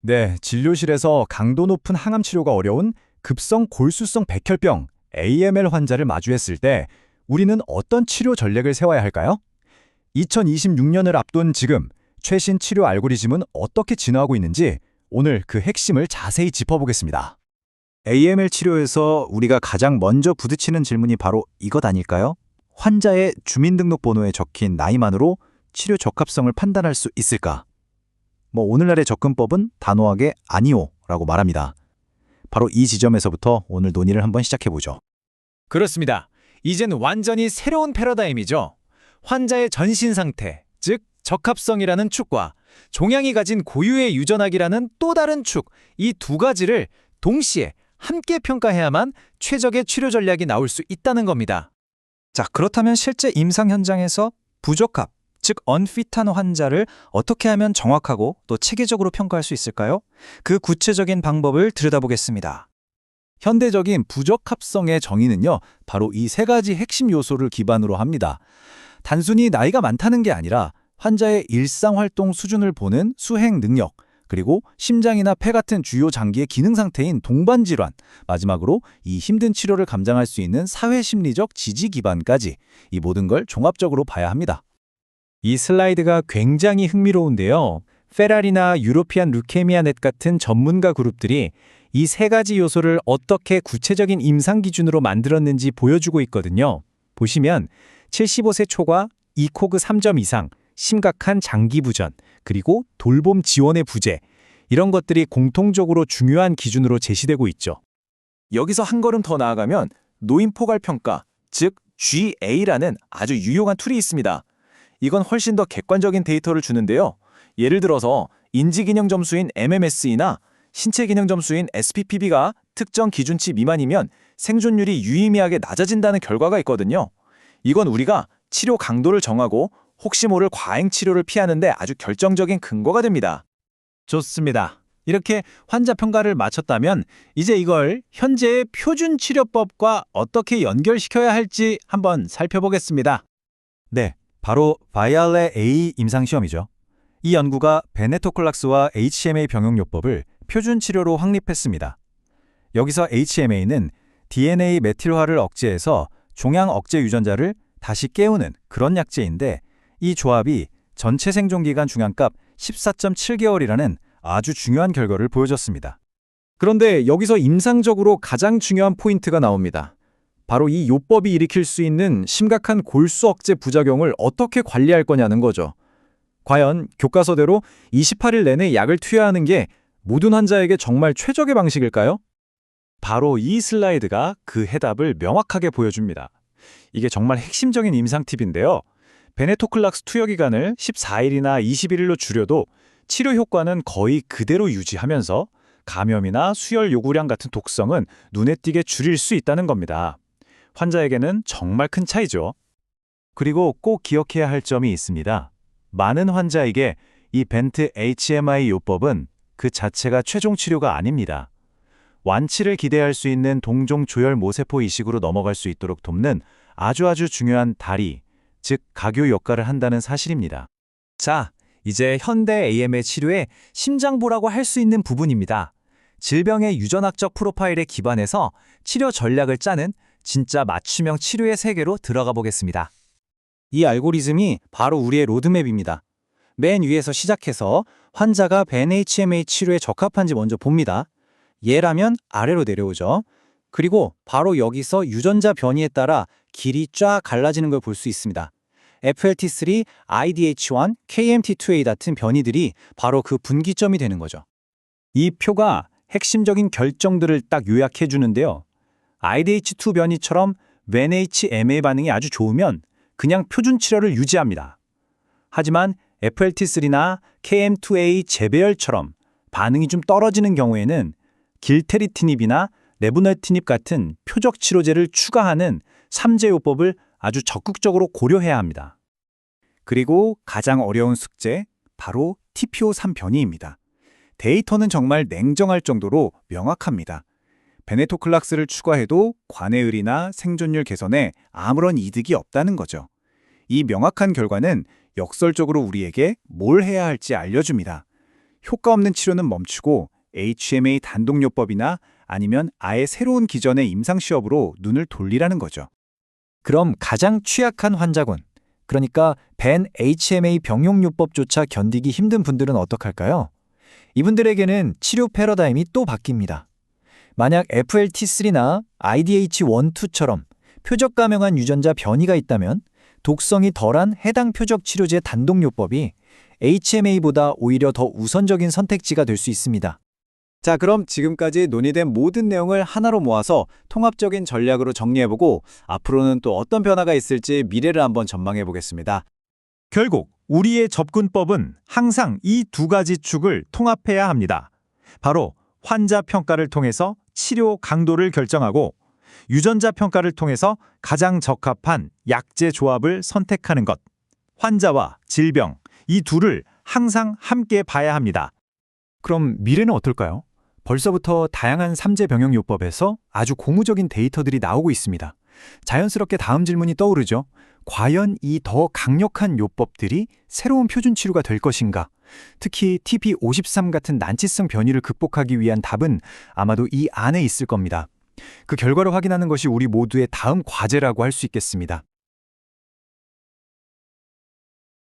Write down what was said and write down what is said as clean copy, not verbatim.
네, 진료실에서 강도 높은 항암 치료가 어려운 급성 골수성 백혈병 AML 환자를 마주했을 때 우리는 어떤 치료 전략을 세워야 할까요? 2026년을 앞둔 지금 최신 치료 알고리즘은 어떻게 진화하고 있는지 오늘 그 핵심을 자세히 짚어보겠습니다. AML 치료에서 우리가 가장 먼저 부딪히는 질문이 바로 이것 아닐까요? 환자의 주민등록번호에 적힌 나이만으로 치료 적합성을 판단할 수 있을까? 오늘날의 접근법은 단호하게 아니오라고 말합니다. 바로 이 지점에서부터 오늘 논의를 한번 시작해보죠. 그렇습니다. 이젠 완전히 새로운 패러다임이죠. 환자의 전신 상태, 즉 적합성이라는 축과 종양이 가진 고유의 유전학이라는 또 다른 축, 이 두 가지를 동시에 함께 평가해야만 최적의 치료 전략이 나올 수 있다는 겁니다. 자, 그렇다면 실제 임상 현장에서 부적합, 즉 unfit한 환자를 어떻게 하면 정확하고 또 체계적으로 평가할 수 있을까요? 그 구체적인 방법을 들여다보겠습니다. 현대적인 부적합성의 정의는요, 바로 이 세 가지 핵심 요소를 기반으로 합니다. 단순히 나이가 많다는 게 아니라 환자의 일상활동 수준을 보는 수행 능력, 그리고 심장이나 폐 같은 주요 장기의 기능 상태인 동반 질환, 마지막으로 이 힘든 치료를 감당할 수 있는 사회심리적 지지 기반까지 이 모든 걸 종합적으로 봐야 합니다. 이 슬라이드가 굉장히 흥미로운데요. 페라리나 유로피안 루케미아 넷 같은 전문가 그룹들이 이 세 가지 요소를 어떻게 구체적인 임상 기준으로 만들었는지 보여주고 있거든요. 보시면 75세 초과 이코그 3점 이상, 심각한 장기 부전, 그리고 돌봄 지원의 부재, 이런 것들이 공통적으로 중요한 기준으로 제시되고 있죠. 여기서 한 걸음 더 나아가면 노인 포괄 평가, 즉 GA라는 아주 유용한 툴이 있습니다. 이건 훨씬 더 객관적인 데이터를 주는데요. 예를 들어서 인지기능 점수인 MMSE나 신체 기능 점수인 SPPB가 특정 기준치 미만이면 생존율이 유의미하게 낮아진다는 결과가 있거든요. 이건 우리가 치료 강도를 정하고 혹시 모를 과잉 치료를 피하는 데 아주 결정적인 근거가 됩니다. 좋습니다. 이렇게 환자 평가를 마쳤다면 이제 이걸 현재의 표준 치료법과 어떻게 연결시켜야 할지 한번 살펴보겠습니다. 네, 바로 바이알레 A 임상시험이죠. 이 연구가 베네토클락스와 HMA 병용요법을 표준 치료로 확립했습니다. 여기서 HMA는 DNA 메틸화를 억제해서 종양 억제 유전자를 다시 깨우는 그런 약제인데 이 조합이 전체 생존기간 중량값 14.7개월이라는 아주 중요한 결과를 보여줬습니다. 그런데 여기서 임상적으로 가장 중요한 포인트가 나옵니다. 바로 이 요법이 일으킬 수 있는 심각한 골수 억제 부작용을 어떻게 관리할 거냐는 거죠. 과연 교과서대로 28일 내내 약을 투여하는 게 모든 환자에게 정말 최적의 방식일까요? 바로 이 슬라이드가 그 해답을 명확하게 보여줍니다. 이게 정말 핵심적인 임상 팁인데요. 베네토클락스 투여 기간을 14일이나 21일로 줄여도 치료 효과는 거의 그대로 유지하면서 감염이나 수혈 요구량 같은 독성은 눈에 띄게 줄일 수 있다는 겁니다. 환자에게는 정말 큰 차이죠. 그리고 꼭 기억해야 할 점이 있습니다. 많은 환자에게 이 벤트 HMI 요법은 그 자체가 최종 치료가 아닙니다. 완치를 기대할 수 있는 동종 조혈 모세포 이식으로 넘어갈 수 있도록 돕는 아주 중요한 다리, 즉 가교 역할을 한다는 사실입니다. 자, 이제 현대 AML 치료의 심장부라고 할 수 있는 부분입니다. 질병의 유전학적 프로파일에 기반해서 치료 전략을 짜는 진짜 맞춤형 치료의 세계로 들어가 보겠습니다. 이 알고리즘이 바로 우리의 로드맵입니다. 맨 위에서 시작해서 환자가 벤-HMA 치료에 적합한지 먼저 봅니다. 얘라면 아래로 내려오죠. 그리고 바로 여기서 유전자 변이에 따라 길이 쫙 갈라지는 걸 볼 수 있습니다. FLT3, IDH1, KMT2A 같은 변이들이 바로 그 분기점이 되는 거죠. 이 표가 핵심적인 결정들을 딱 요약해 주는데요. IDH2 변이처럼 벤-HMA 반응이 아주 좋으면 그냥 표준 치료를 유지합니다. 하지만 FLT3나 KM2A 재배열처럼 반응이 좀 떨어지는 경우에는 길테리티닙이나 레브널티닙 같은 표적 치료제를 추가하는 3제 요법을 아주 적극적으로 고려해야 합니다. 그리고 가장 어려운 숙제, 바로 TPO3 변이입니다. 데이터는 정말 냉정할 정도로 명확합니다. 베네토클락스를 추가해도 관해율이나 생존율 개선에 아무런 이득이 없다는 거죠. 이 명확한 결과는 역설적으로 우리에게 뭘 해야 할지 알려줍니다. 효과 없는 치료는 멈추고 HMA 단독요법이나 아니면 아예 새로운 기전의 임상시험으로 눈을 돌리라는 거죠. 그럼 가장 취약한 환자군, 그러니까 벤 HMA 병용요법조차 견디기 힘든 분들은 어떡할까요? 이분들에게는 치료 패러다임이 또 바뀝니다. 만약 FLT3나 IDH1-2처럼 표적 감염한 유전자 변이가 있다면 독성이 덜한 해당 표적 치료제 단독요법이 HMA보다 오히려 더 우선적인 선택지가 될 수 있습니다. 자, 그럼 지금까지 논의된 모든 내용을 하나로 모아서 통합적인 전략으로 정리해보고 앞으로는 또 어떤 변화가 있을지 미래를 한번 전망해보겠습니다. 결국 우리의 접근법은 항상 이 두 가지 축을 통합해야 합니다. 바로 환자 평가를 통해서 치료 강도를 결정하고 유전자 평가를 통해서 가장 적합한 약제 조합을 선택하는 것. 환자와 질병, 이 둘을 항상 함께 봐야 합니다. 그럼 미래는 어떨까요? 벌써부터 다양한 삼재 병용요법에서 아주 고무적인 데이터들이 나오고 있습니다. 자연스럽게 다음 질문이 떠오르죠. 과연 이 더 강력한 요법들이 새로운 표준 치료가 될 것인가? 특히 TP53 같은 난치성 변이를 극복하기 위한 답은 아마도 이 안에 있을 겁니다. 그 결과를 확인하는 것이 우리 모두의 다음 과제라고 할 수 있겠습니다.